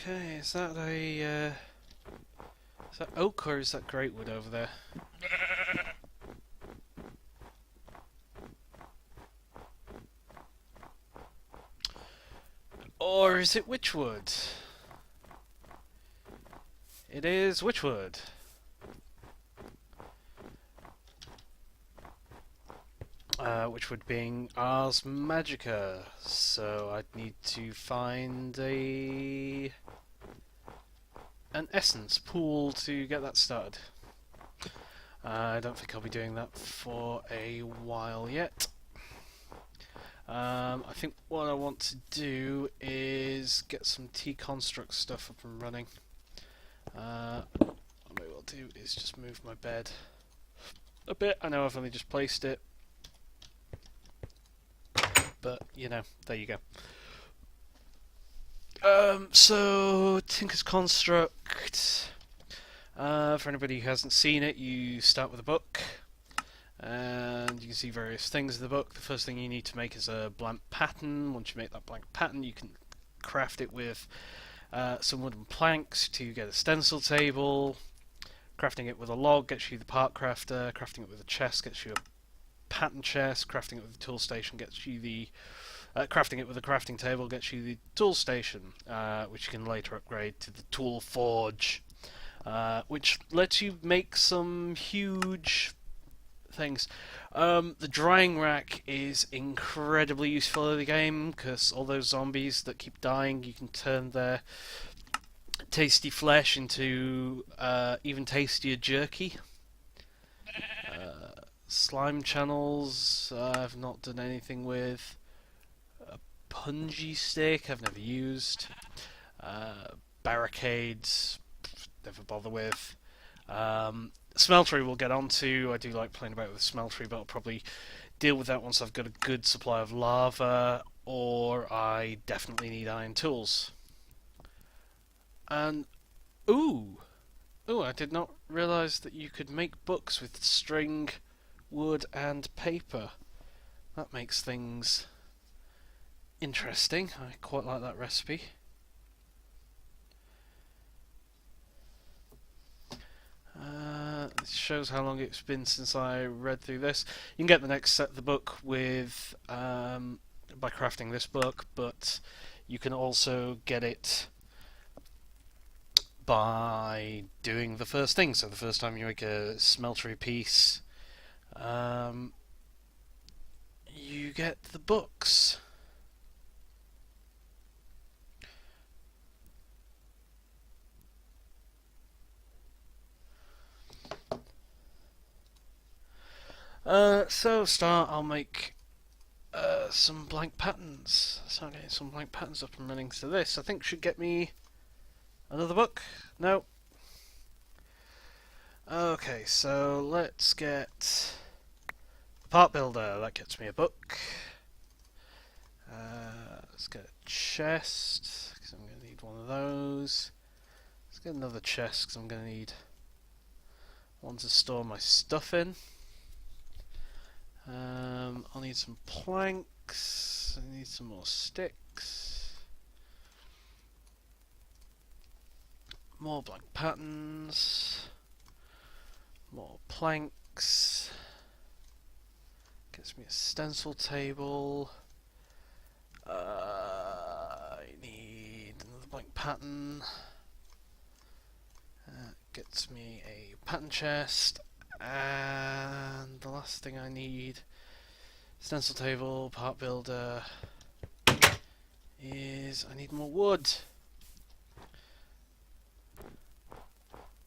Okay, is that oak or is that greatwood over there? Or is it witchwood? It is witchwood. Witchwood being Ars Magica, so I'd need to find an essence pool to get that started. I don't think I'll be doing that for a while yet. I think what I want to do is get some T-Construct stuff up and running. What maybe I'll do is just move my bed a bit. I know I've only just placed it, but you know, there you go. So Tinker's Construct. For anybody who hasn't seen it, you start with a book, and you can see various things in the book. The first thing you need to make is a blank pattern. Once you make that blank pattern, you can craft it with some wooden planks to get a stencil table. Crafting it with a log gets you the part crafter. Crafting it with a chest gets you a pattern chest. Crafting it with a tool station gets you the crafting it with a crafting table gets you the tool station, which you can later upgrade to the tool forge, which lets you make some huge things. The drying rack is incredibly useful in the game because all those zombies that keep dying, you can turn their tasty flesh into even tastier jerky. Slime channels, I've not done anything with. A punji stick, I've never used. Barricades, never bother with. Smeltery we'll get onto. I do like playing about with Smeltery, but I'll probably deal with that once I've got a good supply of lava, or I definitely need iron tools. And ooh, I did not realise that you could make books with string, wood, and paper. That makes things interesting. I quite like that recipe. It shows how long it's been since I read through this. You can get the next set of the book with by crafting this book, but you can also get it by doing the first thing. So the first time you make a smeltery piece, you get the books. So start, I'll make some blank patterns. Start getting some blank patterns up and running. So this, I think, should get me another book. No. Okay, so let's get the part builder. That gets me a book. Let's get a chest, because I'm going to need one of those. Let's get another chest, because I'm going to need one to store my stuff in. I'll need some planks. I need some more sticks. More blank patterns. More planks. Gets me a stencil table. I need another blank pattern. Gets me a pattern chest. And the last thing I need, stencil table, part builder, is I need more wood.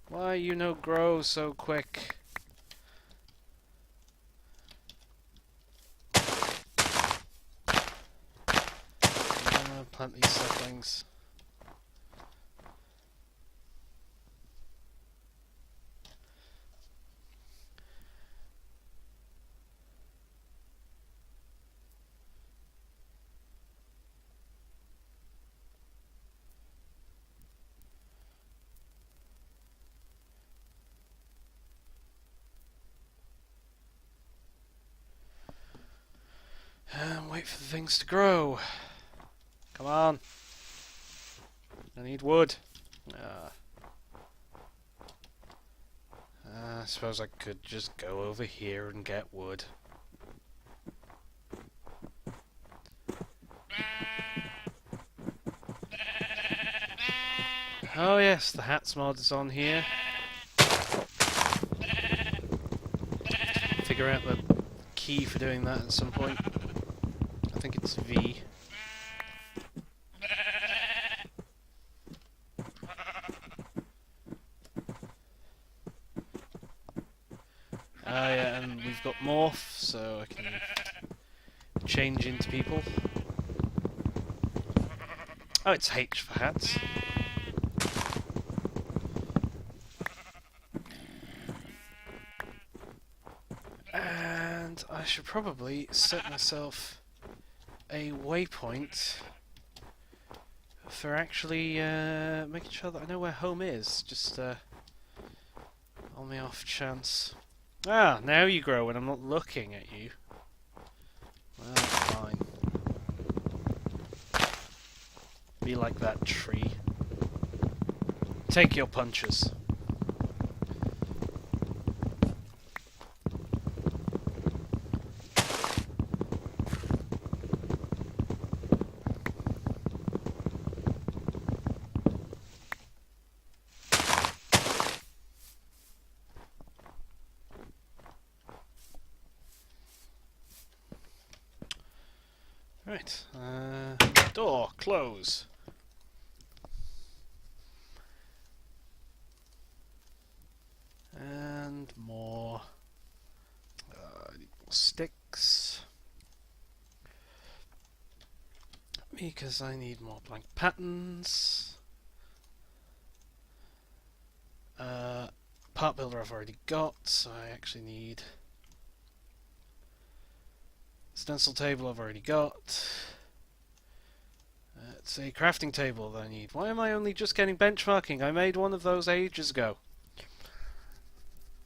Why you no grow so quick? Plant these saplings. And wait for the things to grow. Come on. I need wood. I suppose I could just go over here and get wood. Oh yes, the hats mod is on here. Figure out the key for doing that at some point. I think it's V. Yeah, and we've got morph, so I can change into people. Oh, it's H for hats. And I should probably set myself a waypoint for actually making sure that I know where home is, just on the off chance. Ah, now you grow when I'm not looking at you. Well, fine. Be like that tree. Take your punches. Right, door, close. And more, I need more sticks. Because I need more blank patterns. Part builder I've already got, so I actually need stencil table I've already got. It's a crafting table that I need. Why am I only just getting benchmarking? I made one of those ages ago.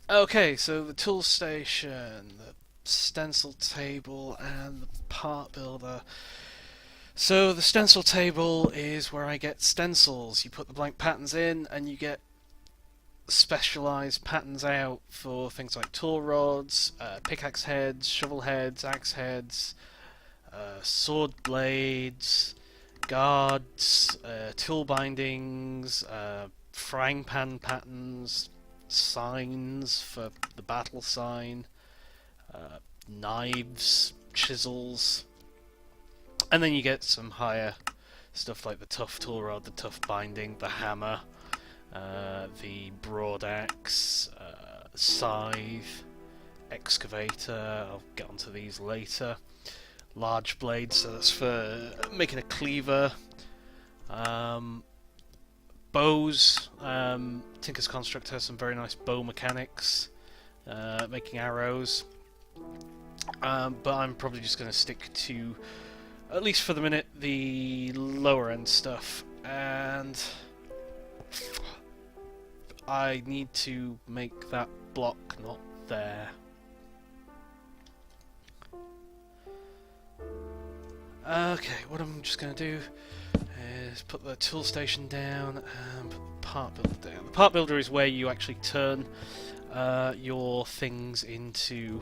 Okay, so the tool station, the stencil table, and the part builder. So the stencil table is where I get stencils. You put the blank patterns in and you get specialized patterns out for things like tool rods, pickaxe heads, shovel heads, axe heads, sword blades, guards, tool bindings, frying pan patterns, signs for the battle sign, knives, chisels, and then you get some higher stuff like the tough tool rod, the tough binding, the hammer, the broad axe, scythe, excavator. I'll get onto these later. Large blades, so that's for making a cleaver. Bows. Tinker's Construct has some very nice bow mechanics, making arrows. But I'm probably just going to stick to, at least for the minute, the lower end stuff. And I need to make that block not there. Okay, what I'm just going to do is put the tool station down and put the part builder down. The part builder is where you actually turn your things into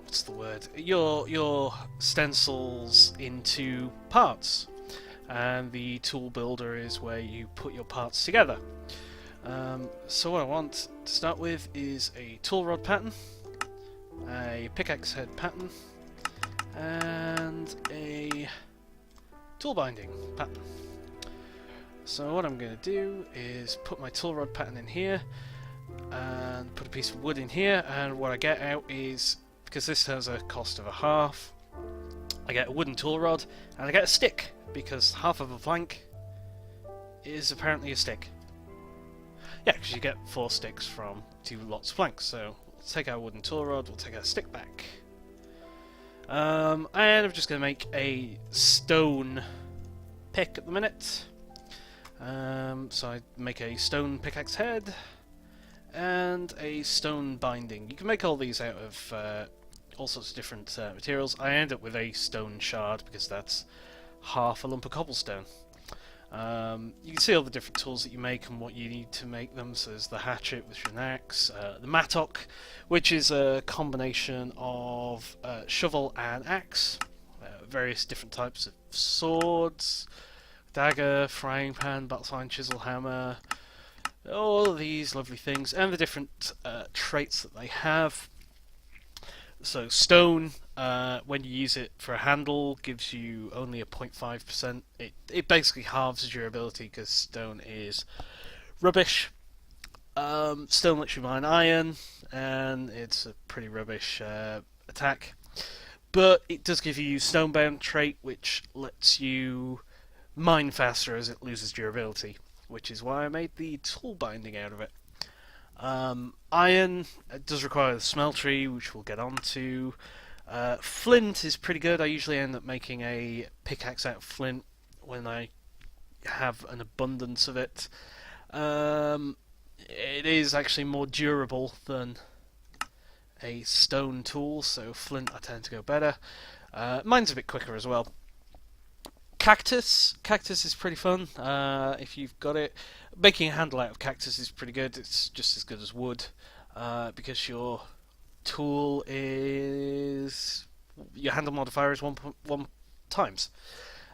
what's the word? Your stencils into parts, and the tool builder is where you put your parts together. So what I want to start with is a tool rod pattern, a pickaxe head pattern, and a tool binding pattern. So what I'm going to do is put my tool rod pattern in here and put a piece of wood in here, and what I get out is, because this has a cost of a half, I get a wooden tool rod and I get a stick, because half of a plank is apparently a stick. Yeah, because you get 4 sticks from 2 lots of planks, so we'll take our wooden tool rod, we'll take our stick back. And I'm just going to make a stone pick at the minute. So I make a stone pickaxe head and a stone binding. You can make all these out of all sorts of different materials. I end up with a stone shard because that's half a lump of cobblestone. You can see all the different tools that you make and what you need to make them. So there's the hatchet, which is an axe, the mattock, which is a combination of shovel and axe, various different types of swords, dagger, frying pan, battle sign, chisel, hammer, all of these lovely things, and the different traits that they have. So stone, when you use it for a handle, gives you only a 0.5%. It basically halves durability because stone is rubbish. Stone lets you mine iron, and it's a pretty rubbish attack. But it does give you Stonebound trait, which lets you mine faster as it loses durability, which is why I made the tool binding out of it. Iron does require the smeltery, which we'll get onto. Flint is pretty good. I usually end up making a pickaxe out of flint when I have an abundance of it. It is actually more durable than a stone tool, so flint I tend to go better. Mine's a bit quicker as well. Cactus is pretty fun if you've got it. Making a handle out of cactus is pretty good. It's just as good as wood because your tool is your handle modifier is 1.1 times.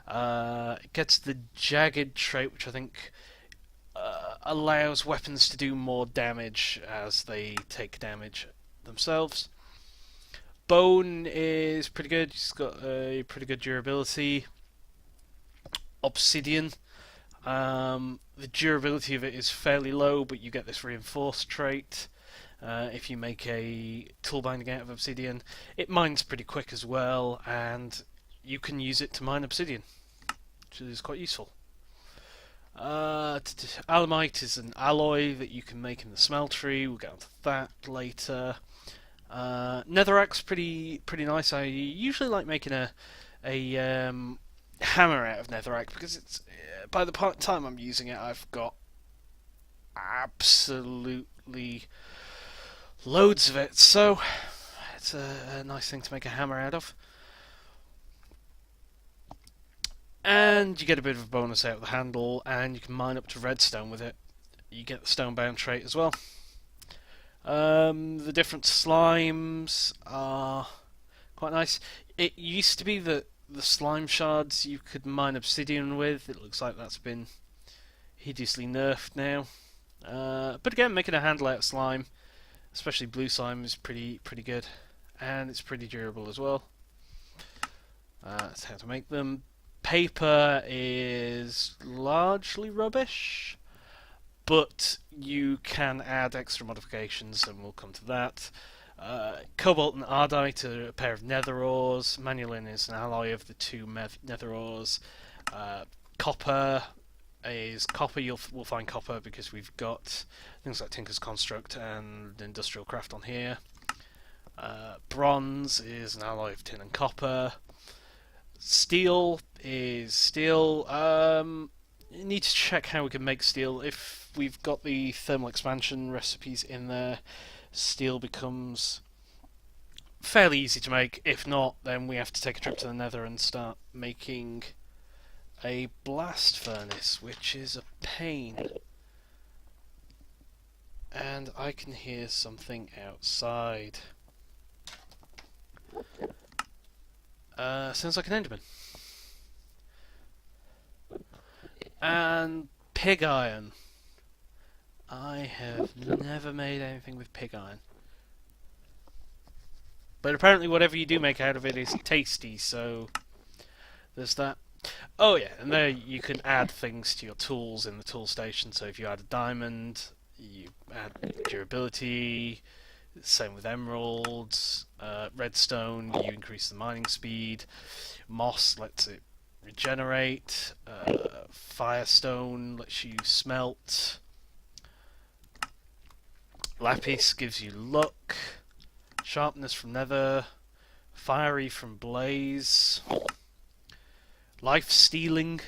It gets the jagged trait, which I think allows weapons to do more damage as they take damage themselves. Bone is pretty good. It's got a pretty good durability. Obsidian, the durability of it is fairly low, but you get this reinforced trait if you make a tool binding out of obsidian. It mines pretty quick as well, and you can use it to mine obsidian, which is quite useful. Alemite is an alloy that you can make in the smeltery. We'll get onto that later. Netherrack's pretty nice. I usually like making a hammer out of netherrack because it's by the time I'm using it, I've got absolutely loads of it. So it's a nice thing to make a hammer out of. And you get a bit of a bonus out of the handle, and you can mine up to redstone with it. You get the Stonebound trait as well. The different slimes are quite nice. It used to be that the slime shards you could mine obsidian with. It looks like that's been hideously nerfed now. But again, making a handle out of slime, especially blue slime, is pretty good, and it's pretty durable as well. That's how to make them. Paper is largely rubbish, but you can add extra modifications, and we'll come to that. Cobalt and Ardite are a pair of nether ores. Manulin is an alloy of the two nether ores. Copper is copper. We'll find copper because we've got things like Tinker's Construct and Industrial Craft on here. Bronze is an alloy of tin and copper. Steel is steel. You need to check how we can make steel. If we've got the thermal expansion recipes in there, steel becomes fairly easy to make. If not, then we have to take a trip to the nether and start making a blast furnace, which is a pain. And I can hear something outside. Sounds like an Enderman. And pig iron. I have never made anything with pig iron. But apparently whatever you do make out of it is tasty, so there's that. Oh yeah, and there you can add things to your tools in the tool station. So if you add a diamond, you add durability. Same with emeralds. Redstone, you increase the mining speed. Moss lets it regenerate. Firestone lets you smelt. Lapis gives you luck. Sharpness from nether. Fiery from blaze. Life stealing